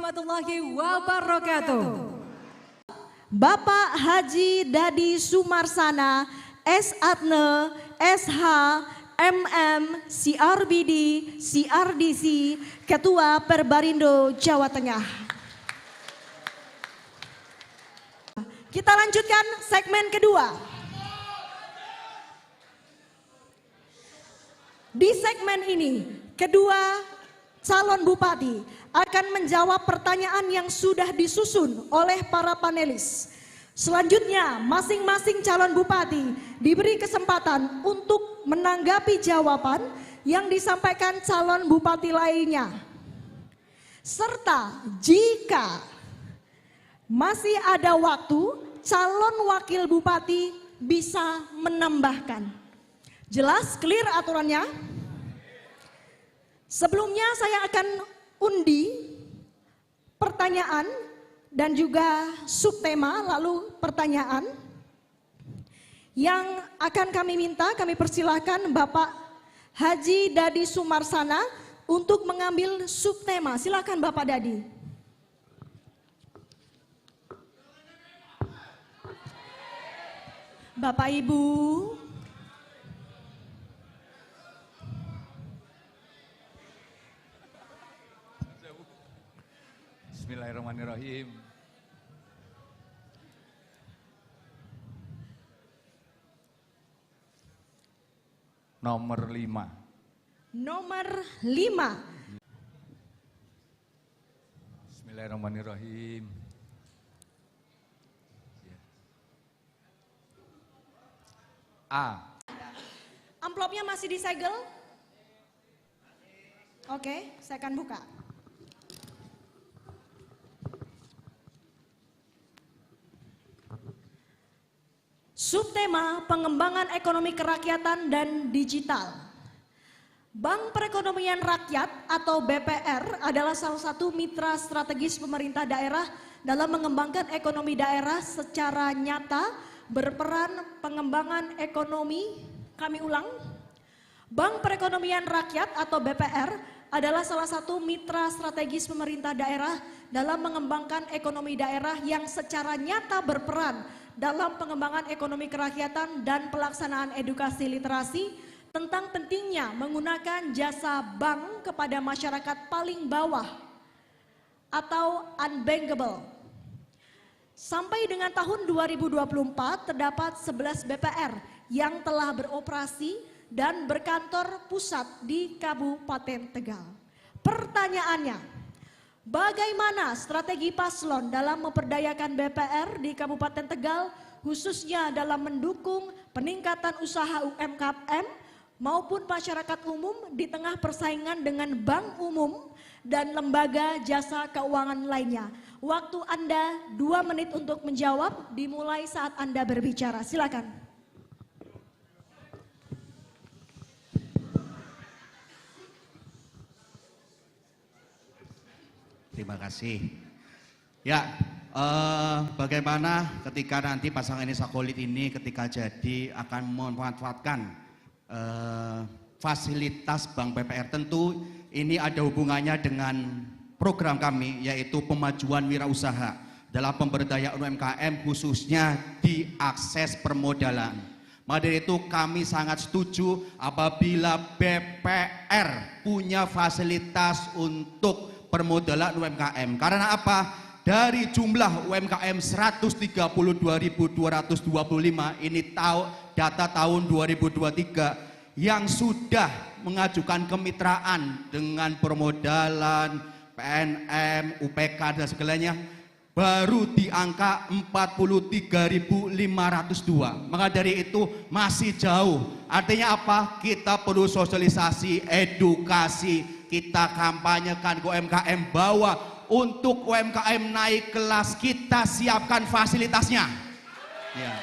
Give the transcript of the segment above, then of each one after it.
warahmatullahi wabarakatuh. Bapak Haji Dadi Sumarsana, S.Atne, SH, MM, CRBD, CRDC, Ketua Perbarindo Jawa Tengah. Kita lanjutkan segmen kedua. Di segmen ini, kedua calon bupati akan menjawab pertanyaan yang sudah disusun oleh para panelis. Selanjutnya, masing-masing calon bupati diberi kesempatan untuk menanggapi jawaban yang disampaikan calon bupati lainnya. Serta jika masih ada waktu, calon wakil bupati bisa menambahkan. Jelas, clear aturannya? Sebelumnya saya akan undi pertanyaan dan juga subtema, lalu pertanyaan yang akan kami persilahkan Bapak Haji Dadi Sumarsana untuk mengambil subtema. Silakan Bapak Dadi. Bapak Ibu, Bismillahirrahmanirrahim. Nomor 5. Nomor 5. Bismillahirrahmanirrahim. A. Amplopnya masih disegel? Oke, saya akan buka. Subtema pengembangan ekonomi kerakyatan dan digital. Bank Perekonomian Rakyat atau BPR adalah salah satu mitra strategis pemerintah daerah dalam mengembangkan ekonomi daerah secara nyata, berperan pengembangan ekonomi. Kami ulang, Bank Perekonomian Rakyat atau BPR adalah salah satu mitra strategis pemerintah daerah dalam mengembangkan ekonomi daerah yang secara nyata berperan dalam pengembangan ekonomi kerakyatan dan pelaksanaan edukasi literasi tentang pentingnya menggunakan jasa bank kepada masyarakat paling bawah atau unbankable. Sampai dengan tahun 2024 terdapat 11 BPR yang telah beroperasi dan berkantor pusat di Kabupaten Tegal. Pertanyaannya, bagaimana strategi paslon dalam memperdayakan BPR di Kabupaten Tegal, khususnya dalam mendukung peningkatan usaha UMKM maupun masyarakat umum di tengah persaingan dengan bank umum dan lembaga jasa keuangan lainnya? Waktu Anda 2 menit untuk menjawab, dimulai saat Anda berbicara. Silakan. Terima kasih. Ya, bagaimana ketika nanti pasangan Eni Sakolit ini ketika jadi akan memanfaatkan fasilitas Bank BPR, tentu ini ada hubungannya dengan program kami yaitu pemajuan wirausaha dalam pemberdayaan UMKM khususnya di akses permodalan. Maka dari itu kami sangat setuju apabila BPR punya fasilitas untuk permodalan UMKM. Karena apa? Dari jumlah UMKM 132.225 ini data tahun 2023 yang sudah mengajukan kemitraan dengan permodalan, PNM, UPK dan segalanya baru di angka 43.502. Maka dari itu masih jauh. Artinya apa? Kita perlu sosialisasi, edukasi, kita kampanyekan ke UMKM bahwa untuk UMKM naik kelas kita siapkan fasilitasnya. Ya.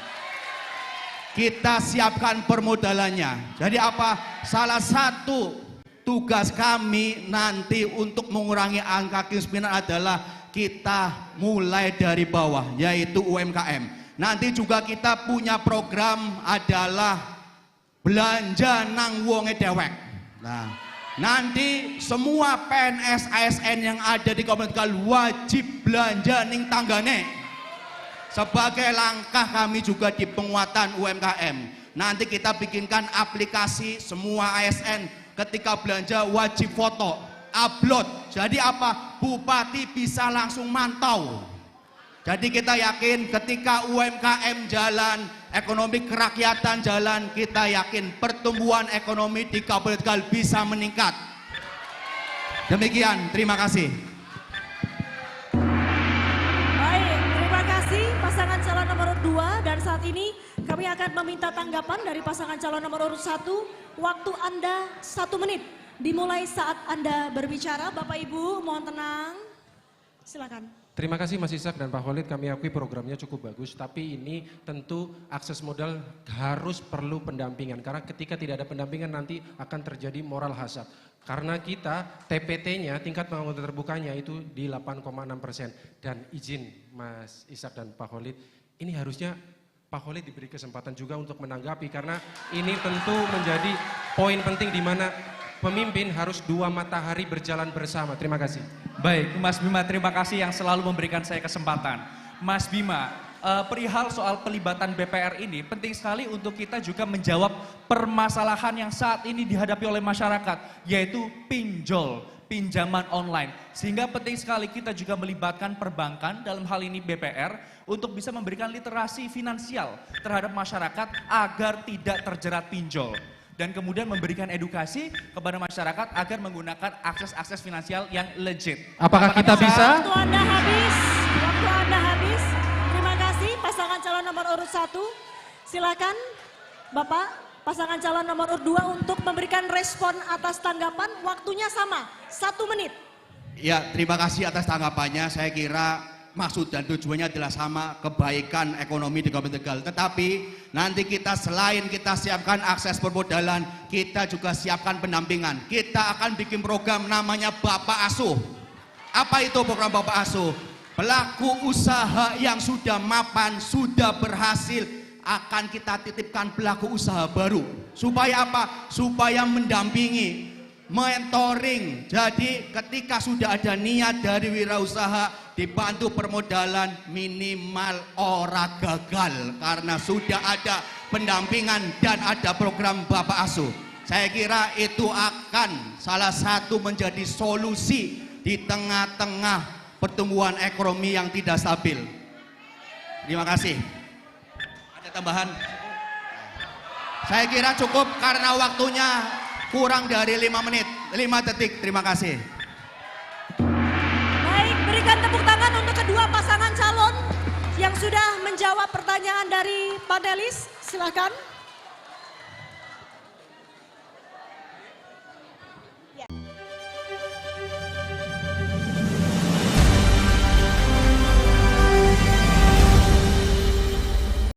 Kita siapkan permodalannya. Jadi apa? Salah satu tugas kami nanti untuk mengurangi angka kemiskinan adalah kita mulai dari bawah, yaitu UMKM. Nanti juga kita punya program adalah belanja nang wonge dewek. Nah, Nanti semua PNS ASN yang ada di Kabupaten Tegal wajib belanja ning tanggane. Sebagai langkah kami juga di penguatan UMKM. Nanti kita bikinkan aplikasi semua ASN ketika belanja wajib foto, upload. Jadi apa? Bupati bisa langsung mantau. Jadi kita yakin ketika UMKM jalan, ekonomi kerakyatan jalan, kita yakin pertumbuhan ekonomi di Kabupaten Tegal bisa meningkat. Demikian, terima kasih. Baik, terima kasih pasangan calon nomor 2 dan saat ini kami akan meminta tanggapan dari pasangan calon nomor urut 1. Waktu Anda 1 menit dimulai saat Anda berbicara. Bapak Ibu mohon tenang. Silakan. Terima kasih Mas Ishak dan Pak Khalid, kami akui programnya cukup bagus, tapi ini tentu akses modal harus perlu pendampingan, karena ketika tidak ada pendampingan nanti akan terjadi moral hazard. Karena kita TPT-nya, tingkat pengangguran terbukanya itu di 8,6%. Dan izin Mas Ishak dan Pak Khalid, ini harusnya Pak Khalid diberi kesempatan juga untuk menanggapi, karena ini tentu menjadi poin penting di mana pemimpin harus dua matahari berjalan bersama. Terima kasih. Baik, Mas Bima, terima kasih yang selalu memberikan saya kesempatan. Mas Bima, perihal soal pelibatan BPR ini penting sekali untuk kita juga menjawab permasalahan yang saat ini dihadapi oleh masyarakat, yaitu pinjol, pinjaman online. Sehingga penting sekali kita juga melibatkan perbankan, dalam hal ini BPR, untuk bisa memberikan literasi finansial terhadap masyarakat agar tidak terjerat pinjol. Dan kemudian memberikan edukasi kepada masyarakat agar menggunakan akses-akses finansial yang legit. Apakah kita bisa? Waktu Anda habis. Waktu Anda habis. Terima kasih pasangan calon nomor urut 1. Silakan Bapak pasangan calon nomor urut 2 untuk memberikan respon atas tanggapan. Waktunya sama, 1 menit. Ya, terima kasih atas tanggapannya. Saya kira maksud dan tujuannya adalah sama, kebaikan ekonomi di Kabupaten Tegal. Tetapi nanti kita selain kita siapkan akses permodalan, kita juga siapkan pendampingan. Kita akan bikin program namanya Bapak Asuh. Apa itu program Bapak Asuh? Pelaku usaha yang sudah mapan, sudah berhasil, akan kita titipkan pelaku usaha baru. Supaya apa? Supaya mendampingi, mentoring. Jadi ketika sudah ada niat dari wirausaha, dibantu permodalan, minimal ora gagal karena sudah ada pendampingan dan ada program Bapak Asuh. Saya kira itu akan salah satu menjadi solusi di tengah-tengah pertumbuhan ekonomi yang tidak stabil. Terima kasih. Ada tambahan? Saya kira cukup karena waktunya kurang dari 5 menit, 5 detik. Terima kasih. Baik, berikan tepuk tangan untuk kedua pasangan calon yang sudah menjawab pertanyaan dari panelis. Silakan.